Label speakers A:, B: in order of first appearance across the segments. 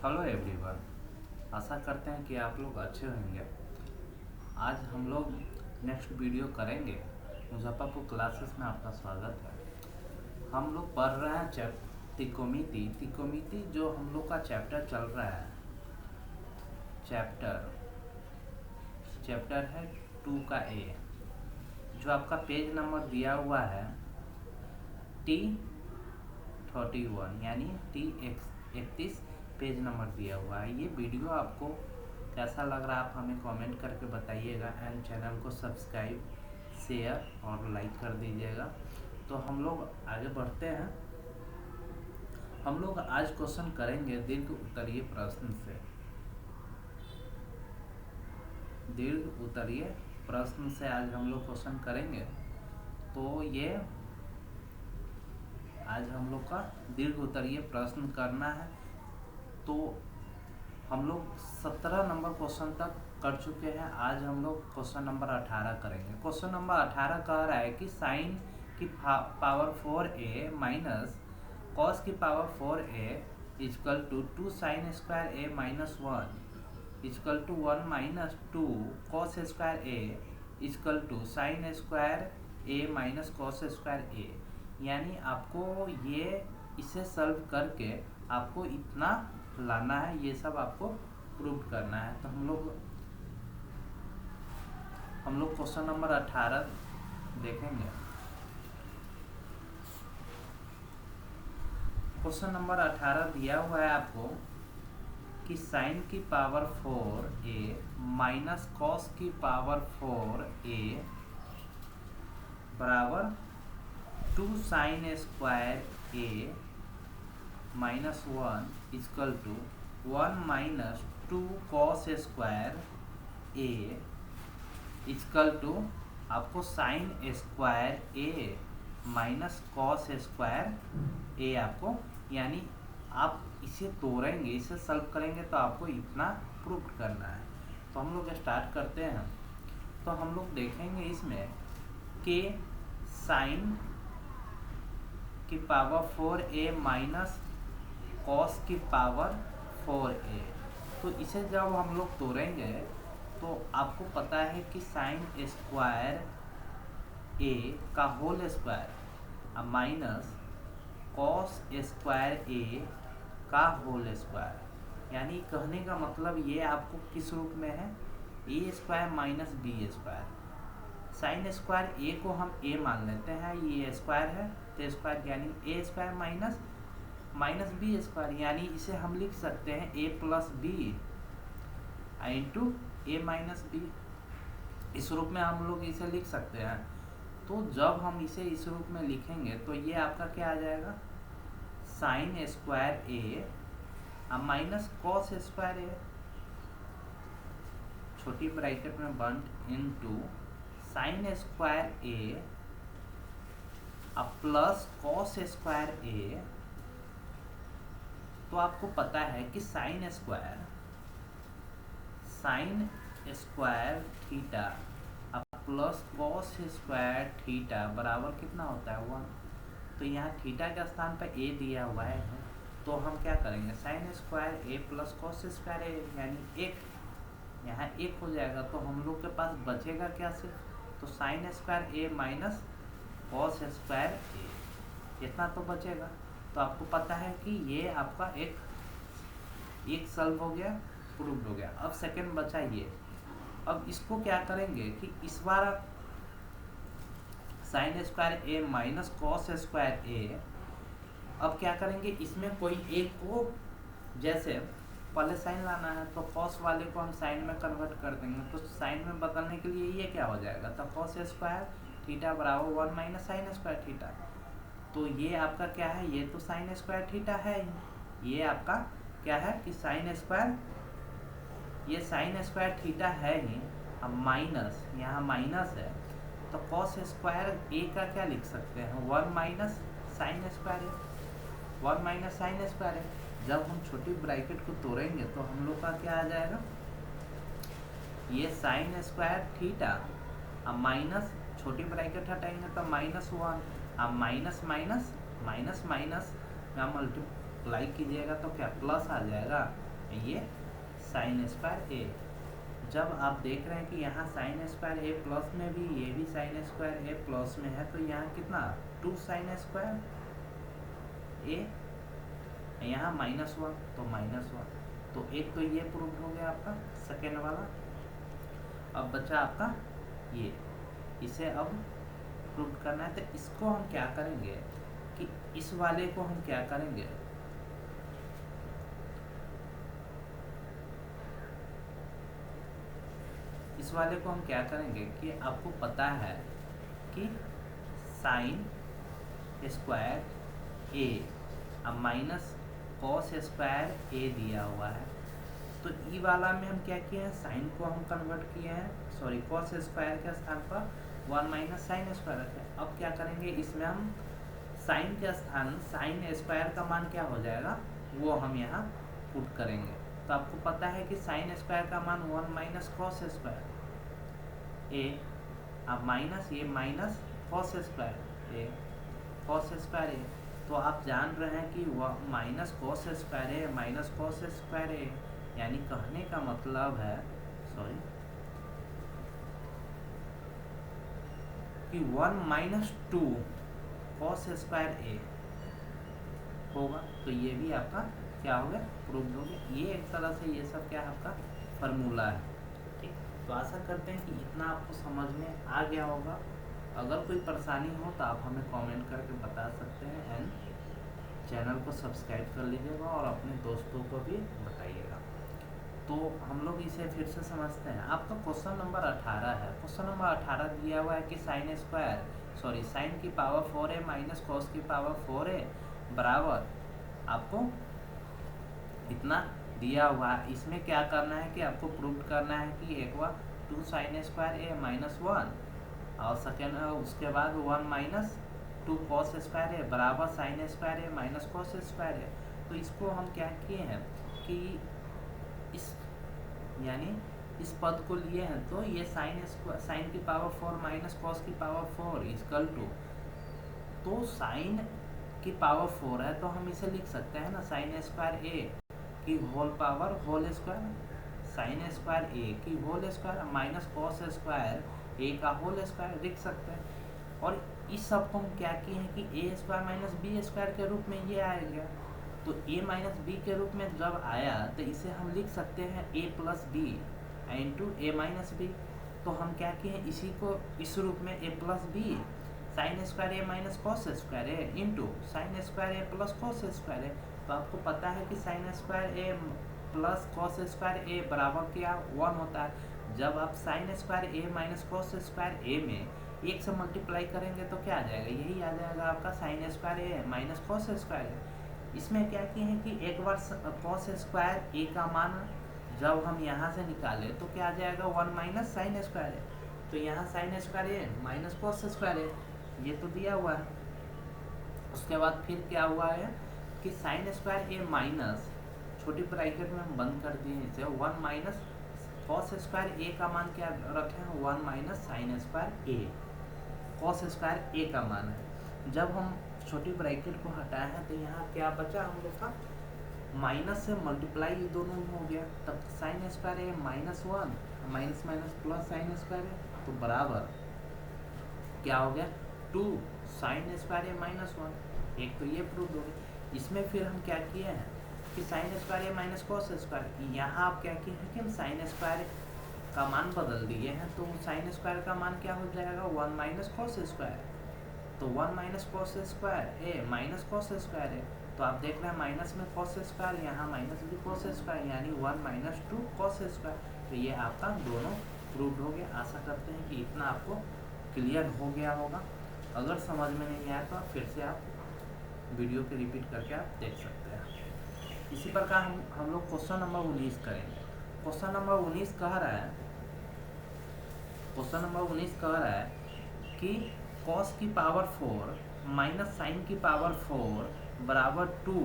A: Hello everyone. आशा करते हैं कि आप लोग अच्छे होंगे। आज हम लोग नेक्स्ट वीडियो करेंगे। मुजफ्फरपुर क्लासेस में आपका स्वागत है। हम लोग पढ़ रहे हैं त्रिकोणमिति जो हम लोग का चैप्टर चल रहा है। चैप्टर है 2 का ए, जो आपका पेज नंबर दिया हुआ है T31 यानी T31 पेज नंबर दिया हुआ है। ये वीडियो आपको कैसा लग रहा है आप हमें कमेंट करके बताइएगा एंड चैनल को सब्सक्राइब, शेयर और लाइक कर दीजिएगा। तो हम लोग आगे बढ़ते हैं। हम लोग आज क्वेश्चन करेंगे दीर्घ उत्तरीय प्रश्न से। दीर्घ उत्तरीय प्रश्न से आज हम लोग क्वेश्चन करेंगे। तो ये आज हम लोग का दीर्घ उत्तरीय प्रश्न करना है। तो हम लोग 17 नंबर क्वेश्चन तक कर चुके हैं। आज हम लोग क्वेश्चन नंबर 18 करेंगे। क्वेश्चन नंबर 18 कह रहा है कि साइन की पावर 4a माइनस कॉस की power 4a equal to 2 sine square a minus 1 equal to 1 minus 2 cos square a equal to sine square a minus cos square a। यानी आपको ये इसे सॉल्व करके आपको इतना लाना है, ये सब आपको प्रूव करना है। तो हम लोग क्वेश्चन नंबर 18 देखेंगे। क्वेश्चन नंबर 18 दिया हुआ है आपको कि साइन की पावर 4a माइनस कॉस की पावर 4a बराबर 2 sine square a minus 1 equal to 1 minus 2 cos square a equal to आपको sine square a minus cos square a आपको, यानी आप इसे तोड़ेंगे, इसे सॉल्व करेंगे तो आपको इतना प्रूव करना है। तो हम लोग स्टार्ट करते हैं। तो हम लोग देखेंगे इसमें कि साइन की पावर 4a माइनस कॉस की पावर 4a। तो इसे जब हम लोग तोड़ेंगे तो आपको पता है कि साइन स्क्वायर a का whole square minus cos square a का होल स्क्वायर, यानी कहने का मतलब ये आपको किस रूप में है, a square minus B square. Sine square a को हम a मान लेते हैं, ये स्क्वायर है तो स्क्वायर यानी a square minus B square, यानी इसे हम लिख सकते हैं a plus B into a minus B. इस रूप में हम लोग इसे लिख सकते हैं। तो जब हम इसे इस रूप में लिखेंगे तो ये आपका क्या आ जाएगा, sine square a minus cos square a छोटी ब्रैकेट में बंद into sine square a plus cos square a। तो आपको पता है कि sine square theta plus cos square theta बराबर कितना होता है 1। तो यहाँ थीटा के स्थान पर a दिया हुआ है, तो हम क्या करेंगे, sign square a plus cos square a यानी 1, यहाँ 1 हो जाएगा। तो हम लोग के पास बचेगा क्या सिर्फ, तो sign square a minus cos square a, इतना तो बचेगा। तो आपको पता है कि ये आपका एक सॉल्व हो गया, प्रूव्ड हो गया। अब सेकंड बचा ये। अब इसको क्या करेंगे कि इस बार sine square a minus cos square a, अब क्या करेंगे, इसमें कोई एक को, जैसे पहले साइन लाना है तो कॉस वाले को हम साइन में कन्वर्ट कर देंगे। तो साइन में बदलने के लिए ये क्या हो जाएगा, तो कॉस स्क्वायर थीटा बराबर 1 माइनस साइन स्क्वायर थीटा। तो ये आपका क्या है, ये तो साइन स्क्वायर थीटा है, ये आपका क्या है कि साइन स्क्वायर, ये साइन स्क्वायर थीटा है ही। अब माइनस, यहाँ माइनस है तो कॉस स्क्वायर a का क्या लिख सकते हैं, 1 माइनस साइन स्क्वायर है, 1 माइनस साइन स्क्वायर है। जब हम छोटी ब्रैकेट को तोड़ेंगे तो हम लोग का क्या आ जाएगा, ये साइन स्क्वायर थीटा अब माइनस छोटी ब्रैकेट हटाएंगे तो माइनस 1, अब माइनस माइनस माइनस माइनस में मल्टीप्लाई कीजिएगा तो क्या प्लस आ जाएगा, ये साइन स्क्वायर ए। जब आप देख रहे हैं कि यहाँ साइन स्क्वायर ए प्लस में भी, ये भी साइन स्क्वायर ए प्लस में है, तो यहाँ कितना 2 साइन स्क्वायर ए, यहाँ -1 तो -1। तो एक तो ये प्रूफ हो गया आपका सेकेंड वाला। अब बचा आपका ये, इसे अब प्रूव करना है। तो इसको हम क्या करेंगे कि इस वाले को हम क्या करेंगे, इस वाले को हम क्या करेंगे कि आपको पता है कि साइन स्क्वायर ए अब माइनस कॉस स्क्वायर ए दिया हुआ है। तो ई वाला में हम क्या किए हैं, साइन को हम कन्वर्ट किए हैं, सॉरी कॉस स्क्वायर के स्थान पर 1 माइनस साइन स्क्वायर रखें। अब क्या करेंगे, इसमें हम साइन के स्थान साइन स्क्वायर का मान क्या हो जाएगा वो हम यहाँ पुट करेंगे। तो आपको पता है कि साइन स्क्वायर का मान 1 माइनस कॉस स्क्वायर ए, अब माइनस ये minus cos square A, cos square a. तो आप जान रहे हैं कि वह minus cos square a minus cos square ए, यानी कहने का मतलब है सॉरी कि 1 माइनस 2 कॉस स्क्वायर ए होगा। तो ये भी आपका क्या हो गया, प्रूव हो गया। ये एक तरह से ये सब क्या है आपका फार्मूला है। ठीक, तो आशा करते हैं कि इतना आपको समझ में आ गया होगा। अगर कोई परेशानी हो तो आप हमें कमेंट करके बता सकते हैं, एंड चैनल को सब्सक्राइब कर लीजिएगा और अपने दोस्तों को भी बताइएगा। तो हम लोग इसे फिर से समझते हैं। आपका क्वेश्चन नंबर 18 है। क्वेश्चन नंबर 18 दिया हुआ है कि साइन स्क्वायर सॉरी साइन की पावर 4a माइनस कॉस की पावर 4a बराबर आपको इतना दिया हुआ है। इसमें क्या करना है कि आपको प्रूव करना है कि एक बार 2 साइन स्क्वायर ए माइनस 1 और सेकेंड उसके बाद 1 माइनस 2 कॉस स्क्वायर ए बराबर sign square a minus cos square a. तो इसको हम क्या किए हैं कि इस यानी इस पद को लिए हैं, तो ये साइन की पावर 4 माइनस कॉस की पावर 4 इक्वल टू, तो साइन की पावर 4 है तो हम इसे लिख सकते हैं ना साइन स्क्वायर ए की whole power whole square, sine square a की whole square minus cos square a का होल स्क्वायर लिख सकते हैं। और इस सब को हम क्या किए हैं कि ए स्क्वायर माइनस बी स्क्वायर के रूप में ये आ गया। तो a माइनस बी के रूप में जब आया तो इसे हम लिख सकते हैं a plus B into A minus B. तो हम क्या किए हैं इसी को इस रूप में a plus b sine square a minus cos square a into sine square a plus cos square a. तो आपको पता है कि sine square a plus cos square a बराबर क्या 1 होता है। जब आप sine square a minus cos square a में 1 से मल्टीप्लाई करेंगे तो क्या आ जाएगा, यही आ जाएगा आपका sign square a minus cos square ए। इसमें क्या किए हैं कि एक बार कॉस स्क्वायर ए का मान जब हम यहाँ से निकाले तो क्या आ जाएगा 1 माइनस साइन स्क्वायर ए। तो यहाँ sign square a minus cos square ए ये तो दिया हुआ है। उसके बाद फिर क्या हुआ है कि साइन स्क्वायर ए माइनस छोटी ब्रैकेट में हम बंद कर दिए इसे 1 माइनस कॉस स्क्वायर ए का मान क्या रखे हैं 1 minus sine square A, cos square a का मान है। जब हम छोटी ब्रैकेट को हटाए हैं तो यहाँ क्या बचा हम लोग का माइनस से मल्टीप्लाई ये दोनों हो गया, तब sine square a minus 1 minus minus plus sine square a तो बराबर क्या हो गया 2 साइन स्क्वायर ए माइनस 1। एक तो ये प्रूफ हो गया। इसमें फिर हम क्या किए हैं कि sine square a minus cos square, यहाँ आप क्या किए हैं कि हम साइन स्क्वायर का मान बदल दिए हैं। तो साइन स्क्वायर का मान क्या हो जाएगा 1 माइनस कॉस स्क्वायर, तो 1 minus cos square a minus cos square a. तो आप देख रहे हैं माइनस में कॉस स्क्वायर, यहाँ माइनस भी कॉस स्क्वायर, यानी 1 माइनस 2 कॉस स्क्वायर। तो ये आपका दोनों प्रूव हो गया। आशा करते हैं कि इतना आपको क्लियर हो गया होगा। अगर समझ में नहीं आया तो फिर से आप वीडियो के रिपीट करके आप देख सकते हैं। इसी प्रकार हम लोग क्वेश्चन नंबर 19 करेंगे। क्वेश्चन नंबर 19 कह रहा है, क्वेश्चन नंबर 19 कह रहा है कि कॉस की पावर 4 माइनस साइन की पावर 4 बराबर 2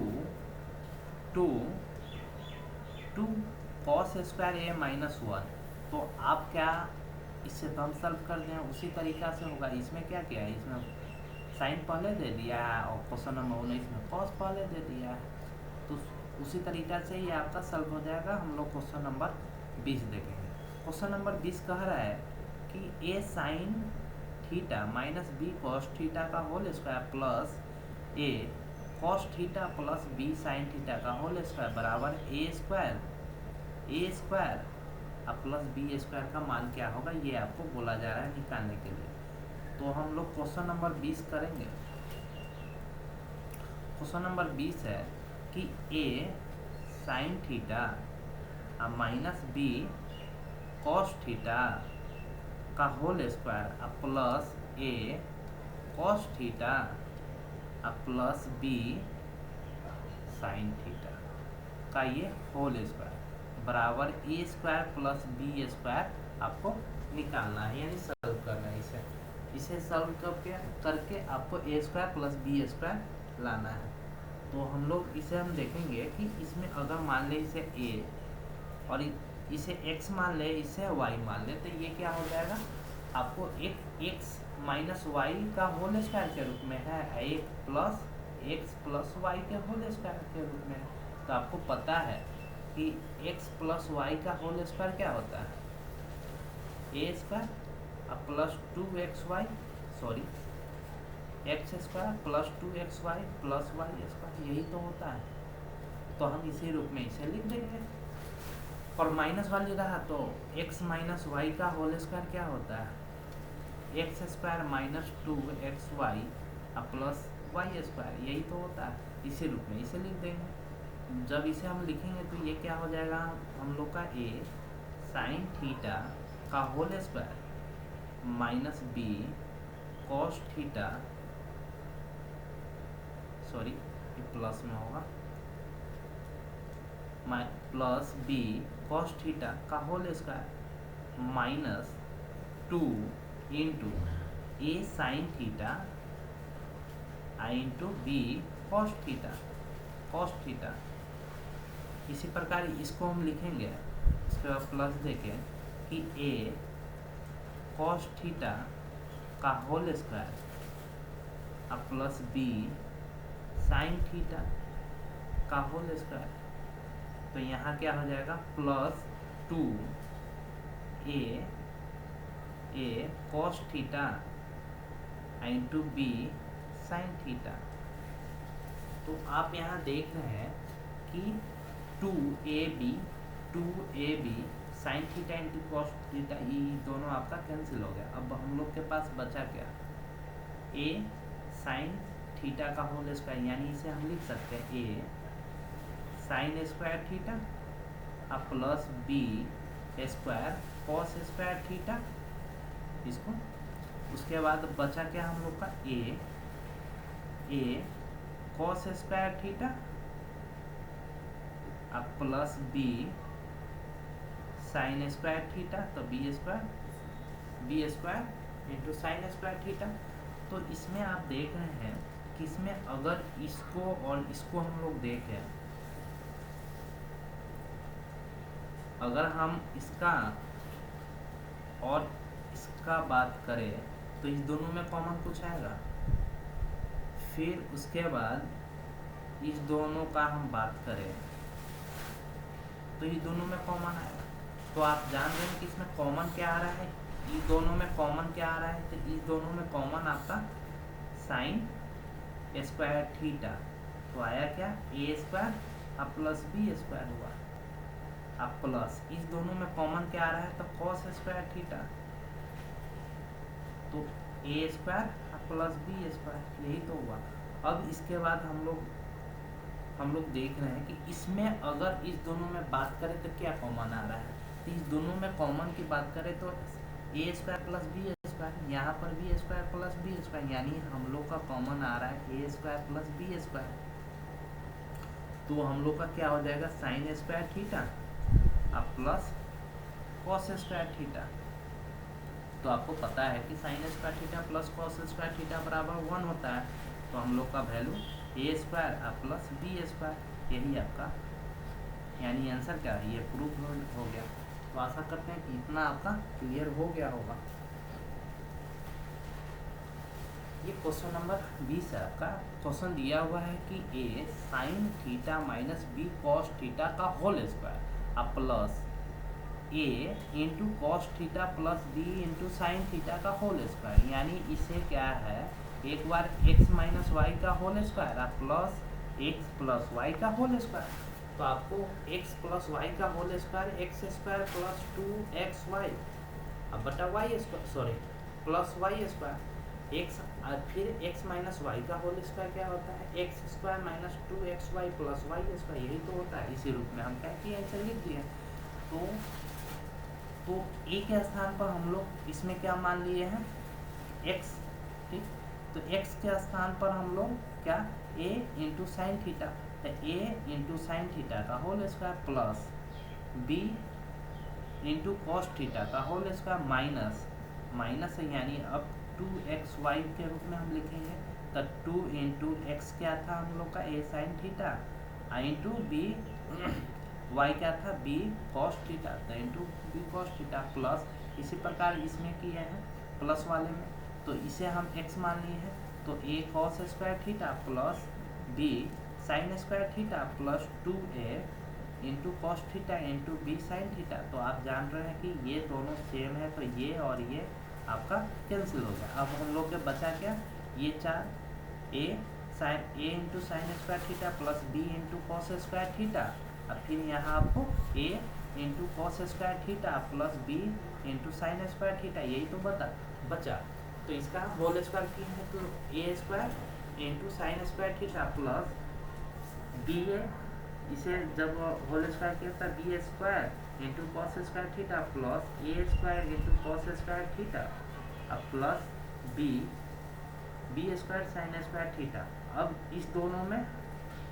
A: कॉस स्क्वायर ए माइनस 1। तो आप क्या इससे तो हम सॉल्व कर दें उसी तरीका से होगा। इसमें क्या किया है, इसमें साइन पहले दे दिया है और क्वेश्चन नंबर 19 में कॉस पहले दे दिया है। तो उसी तरीका से ये आपका सॉल्व हो जाएगा। हम लोग क्वेश्चन नंबर 20 देखेंगे। क्वेश्चन नंबर 20 कह रहा है कि a sine theta minus b cos theta का whole square plus a cos theta plus b sine theta का होल स्क्वायर बराबर ए स्क्वायर अब प्लस बी स्क्वायर का मान क्या होगा, ये आपको बोला जा रहा है निकालने के लिए। तो हम लोग क्वेश्चन नंबर 20 करेंगे। क्वेश्चन नंबर 20 है कि a sine theta minus b cos theta का whole square plus a cos theta plus b sine theta का ये होल स्क्वायर बराबर a square plus B square आपको निकालना है, यानी सॉल्व करना है। इसे सॉल्व करके आपको ए स्क्वायर प्लस बी स्क्वायर लाना है। तो हम लोग इसे हम देखेंगे कि इसमें अगर मान ले इसे ए और इसे x मान ले, इसे y मान ले, तो ये क्या हो जाएगा, आपको एक x माइनस वाई का होल स्क्वायर के रूप में है, एक प्लस एक्स प्लस वाई के होल स्क्वायर के रूप में है। तो आपको पता है कि x प्लस वाई का होल स्क्वायर क्या होता है, ए square plus 2xy x square plus 2xy plus Y square, यही तो होता है। तो हम इसी रूप में इसे लिख देंगे। और माइनस वाली रहा तो x माइनस वाई का होल स्क्वायर क्या होता है, X square minus 2xy plus Y square, यही तो होता है। इसी रूप में इसे लिख देंगे। जब इसे हम लिखेंगे तो ये क्या हो जाएगा, हम लोग का ए साइन थीटा का whole square minus b cos theta, sorry ये प्लस में होगा, प्लस बी कॉस थीटा का whole square minus 2 into a sine theta into b cos theta. इसी प्रकार इसको हम लिखेंगे, इसके बाद प्लस देके कि ए कॉस थीटा का whole square plus b sine theta का होल स्क्वायर। तो यहाँ क्या हो जाएगा, plus 2 a cos theta into B sine theta. तो आप यहाँ देख रहे हैं कि 2ab sine theta into cos theta, ये दोनों आपका कैंसिल हो गया। अब हम लोग के पास बचा क्या, ए साइन थीटा का होल स्क्वायर, यानी इसे हम लिख सकते हैं a sine square theta plus B square cos square theta इसको। उसके बाद बचा क्या हम लोग का, a cos square theta plus b sine square theta, तो b square into sine square theta. तो इसमें आप देख रहे हैं कि इसमें अगर इसको और इसको हम लोग देखें, अगर हम इसका और इसका बात करें तो इस दोनों में कॉमन कुछ आएगा, फिर उसके बाद इस दोनों का हम बात करें तो इस दोनों में कॉमन आएगा। तो आप जान रहे हैं कि इसमें कॉमन क्या आ रहा है, इस दोनों में कॉमन क्या आ रहा है, तो इस दोनों में कॉमन आपका साइन स्क्वायर थीटा, तो आया क्या, ए स्क्वायर प्लस बी स्क्वायर हुआ प्लस इस दोनों में कॉमन क्या आ रहा है, तो कॉस स्क्वायर थीटा, तो ए स्क्वायर प्लस बी स्क्वायर, यही तो हुआ। अब इसके बाद हम लोग देख रहे हैं कि इसमें अगर इस दोनों में बात करें तो क्या कॉमन आ रहा है, तो इस दोनों में कॉमन की बात करें तो ए स्क्वायर प्लस बी स्क्वायर, यहाँ पर B square plus B square, यानी हम लोग का कॉमन आ रहा है ए स्क्वायर प्लस बी स्क्वायर। तो हम लोग का क्या हो जाएगा, sine square theta plus cos square theta. तो आपको पता है कि sine square theta plus cos square theta बराबर 1 होता है। तो हम लोग का value A square plus B square, यही आपका यानी आंसर क्या है, ये प्रूफ हो गया। तो आशा करते हैं कि इतना आपका क्लियर हो गया होगा। ये क्वेश्चन नंबर 20 है आपका। क्वेश्चन दिया हुआ है कि a sine theta minus b cos theta का होल स्क्वायर अब plus a into cos theta plus B into sine theta का होल स्क्वायर, यानी इसे क्या है, एक बार एक्स माइनस वाई का होल स्क्वायर अब प्लस एक्स प्लस वाई का होल स्क्वायर। तो आपको एक्स प्लस वाई का whole square x square plus 2xy अब बटा y square, sorry plus Y square x, फिर एक्स माइनस वाई का होल स्क्वायर क्या होता है, X square minus 2xy plus Y square, यही तो होता है। इसी रूप में हम क्या किए, ऐसे लिख दिए। तो ए के स्थान पर हम लोग इसमें क्या मान लिए हैं, एक्स, ठीक। तो एक्स के स्थान पर हम लोग क्या, ए इंटू साइन थीटा, तो ए इंटू साइन थीटा का whole square plus B into cos theta का होल स्क्वायर माइनस है, यानी अब 2xy के रूप में हम लिखेंगे। तो 2 इंटू एक्स क्या था हम लोग का, a sine theta, into b y क्या था, बी कॉस थीटा, तो into b cos theta plus, इसी प्रकार इसमें किए हैं प्लस वाले में, तो इसे हम x मान लिए हैं। तो a cos square theta plus b sine square theta plus 2a into cos theta into B sine theta. तो आप जान रहे हैं कि ये दोनों सेम है, तो ये और ये आपका कैंसिल हो गया। अब हम लोग के बचा क्या, ये 4 a into sine square theta plus b into cos square theta, अब फिर यहाँ आपको a into cos square theta plus b into sine square theta, यही तो बचा। तो इसका होल स्क्वायर किया है, तो a square into sine square theta plus b है, इसे जब होल स्क्वायर किया था b square into cos square theta plus a square into cos square theta अब plus B square sine square theta. अब इस दोनों में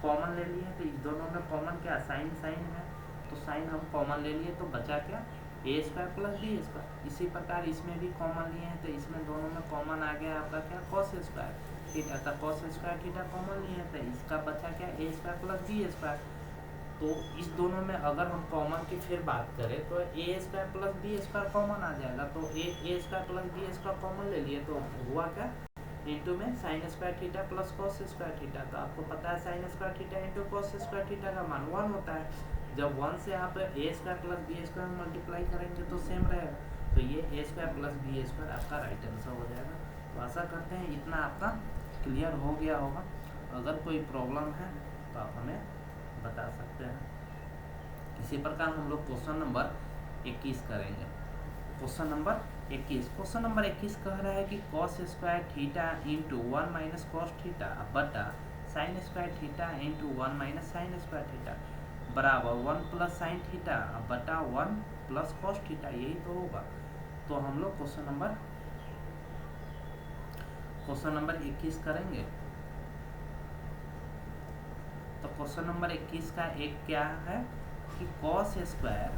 A: कॉमन ले लिए, तो इस दोनों में कॉमन क्या, साइन है, तो साइन हम कॉमन ले लिए, तो बचा क्या, ए स्क्वायर प्लस बी स्क्वायर। इसी प्रकार इसमें भी कॉमन लिए हैं, तो इसमें दोनों में कॉमन आ गया आपका क्या, कॉस स्क्वायर थीटा, तो कॉस स्क्वायर थीटा कॉमन लिए हैं, तो इसका बचा क्या, ए स्क्वायर प्लस बी स्क्वायर। तो इस दोनों में अगर हम कॉमन की फिर बात करें तो ए square plus B square common आ जाएगा, तो ए square plus B square common ले लिए, तो हुआ क्या, इंटू में sine square theta plus cos square theta. तो आपको पता है sine square theta into cos square theta का मान 1 होता है। जब 1 से आप a square plus B square multiply करेंगे तो सेम रहेगा, तो ये a square plus B square आपका राइट आंसर हो जाएगा। तो आशा करते हैं इतना आपका क्लियर हो गया होगा। अगर कोई प्रॉब्लम है तो आप हमें बता सकते हैं। इसी प्रकार हम लोग क्वेश्चन नंबर 21 करेंगे। क्वेश्चन नंबर 21 कह रहा है कि cos square theta into 1 minus cos theta बटा sine square theta into 1 minus sine square theta बराबर 1 प्लस साइन थीटा बटा 1 प्लस कॉस थीटा, यही तो होगा। तो हम लोग क्वेश्चन नंबर 21 करेंगे। तो क्वेश्चन नंबर 21 का एक क्या है कि कॉस स्क्वायर,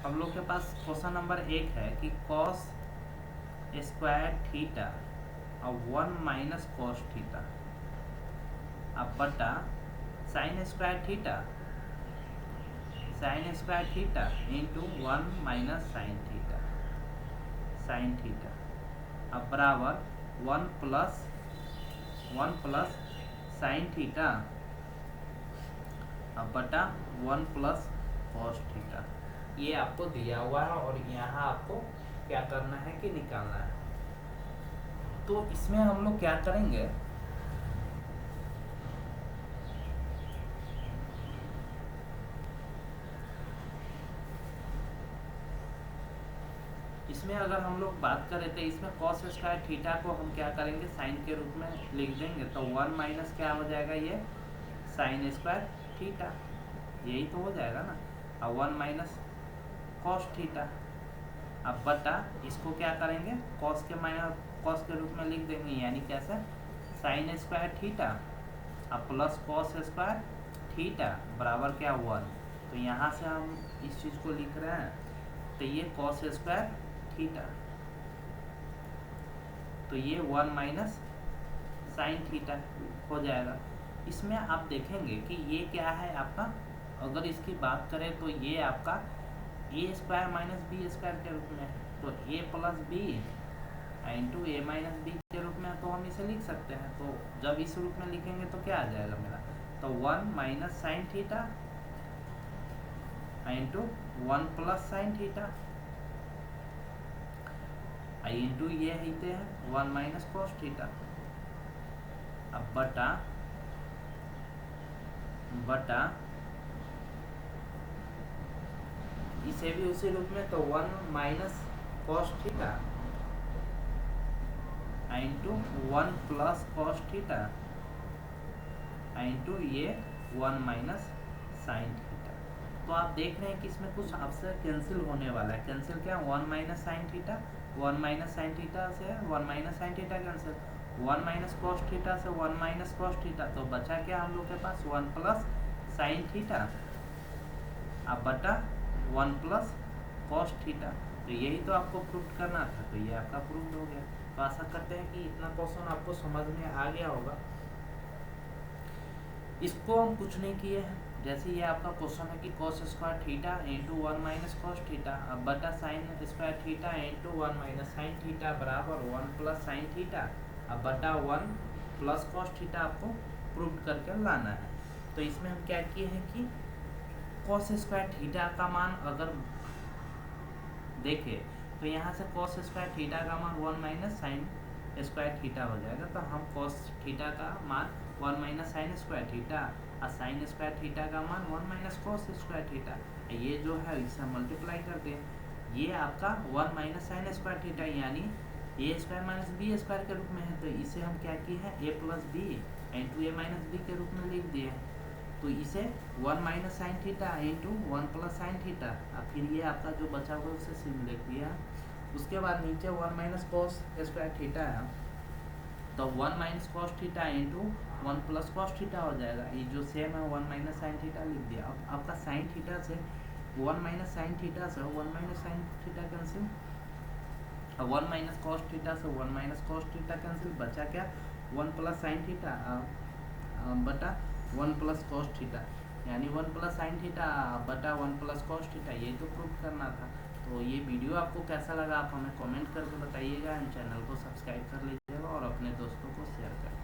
A: हम लोग के पास क्वेश्चन नंबर 1 है कि कॉस स्क्वायर थीटा और 1 माइनस कॉस थीटा अब बटा sine square theta into 1 minus sine theta अब बराबर 1 प्लस साइन थीटा अब बटा 1 प्लस कॉस थीटा। ये आपको दिया हुआ है और यहाँ आपको क्या करना है कि निकालना है। तो इसमें हम लोग क्या करेंगे, इसमें अगर हम लोग बात करें तो इसमें कॉस स्क्वायर थीटा को हम क्या करेंगे, साइन के रूप में लिख देंगे। तो 1 माइनस क्या हो जाएगा, ये साइन स्क्वायर थीटा, यही तो हो जाएगा ना, और 1 माइनस कॉस थीटा अब बटा इसको क्या करेंगे, कॉस के रूप में लिख देंगे, यानी कैसे, साइन स्क्वायर थीटा अब प्लस कॉस स्क्वायर थीटा बराबर क्या 1। तो यहाँ से हम इस चीज़ को लिख रहे हैं तो ये कॉस स्क्वायर थीटा, तो ये 1 माइनस साइन थीटा हो जाएगा। इसमें आप देखेंगे कि ये क्या है आपका, अगर इसकी बात करें तो ये आपका ए स्क्वायर माइनस बी स्क्वायर के रूप में है, तो ए plus B into A minus B के रूप में तो हम इसे लिख सकते हैं। तो जब इस रूप में लिखेंगे तो क्या आ जाएगा मेरा, तो 1 minus sign theta into 1 plus sign theta into ये होते हैं 1 माइनस कॉस थीटा, अब बटा इसे भी उसी रूप में, तो 1 minus cos theta into 1 plus cos theta into ये 1 माइनस साइन थीटा। तो आप देख रहे हैं कि इसमें कुछ आपसे कैंसिल होने वाला है। कैंसिल क्या, 1 minus sine theta 1 minus sine theta से 1 minus sine theta cancel, 1 minus cos theta से 1 माइनस कॉस थीटा, तो बचा क्या हम लोग के पास 1 प्लस साइन थीटा अब बटा 1 प्लस कॉस थीटा। तो यही तो आपको प्रूव करना था, तो ये आपका प्रूव हो गया। तो आशा करते हैं कि इतना क्वेश्चन आपको समझ में आ गया होगा। इसको हम कुछ नहीं किए हैं, जैसे ये आपका क्वेश्चन है कि cos square theta into 1 minus cos theta अब बटा sine square theta into 1 minus sine theta बराबर 1 प्लस साइन थीटा अब बटा 1 प्लस कॉस थीटा आपको प्रूव करके लाना है। तो इसमें हम क्या किए हैं कि कॉस स्क्वायर थीटा का मान अगर देखें तो यहाँ से कॉस स्क्वायर थीटा का मान 1 माइनस साइन स्क्वायर थीटा हो जाएगा। तो हम कॉस थीटा का मान 1 माइनस साइन स्क्वायर थीटा और साइन स्क्वायर थीटा का मान 1 माइनस कॉस स्क्वायर थीटा, ये जो है इससे मल्टीप्लाई करते हैं। ये आपका 1 माइनस साइन स्क्वायर थीटा यानी ए स्क्वायर माइनस बी स्क्वायर के रूप में है, तो इसे हम क्या किए हैं ए plus B into A minus B के रूप में लिख दिए हैं। तो इसे 1 minus sign theta into 1 plus sine theta और फिर ये आपका जो बचा हुआ उसे सिम लिख दिया। उसके बाद नीचे 1 माइनस कॉस स्क्वायर थीटा है, तो 1 minus cos theta into 1 plus cos theta हो जाएगा। ये जो सेम है 1 माइनस साइन थीटा लिख दिया। अब आपका साइन थीटा से 1 माइनस साइन थीटा से 1 minus sine theta cancel, 1 minus cos theta से 1 माइनस कॉस थीटा कैंसिल, बचा क्या 1 प्लस साइन थीटा बटा 1 प्लस कॉस थीटा यानी 1 प्लस साइन थीटा बटा 1 प्लस कॉस थीटा, ये तो प्रूव करना था। तो ये वीडियो आपको कैसा लगा आप हमें कमेंट करके बताइएगा एंड चैनल को सब्सक्राइब कर लीजिएगा और अपने दोस्तों को शेयर करें।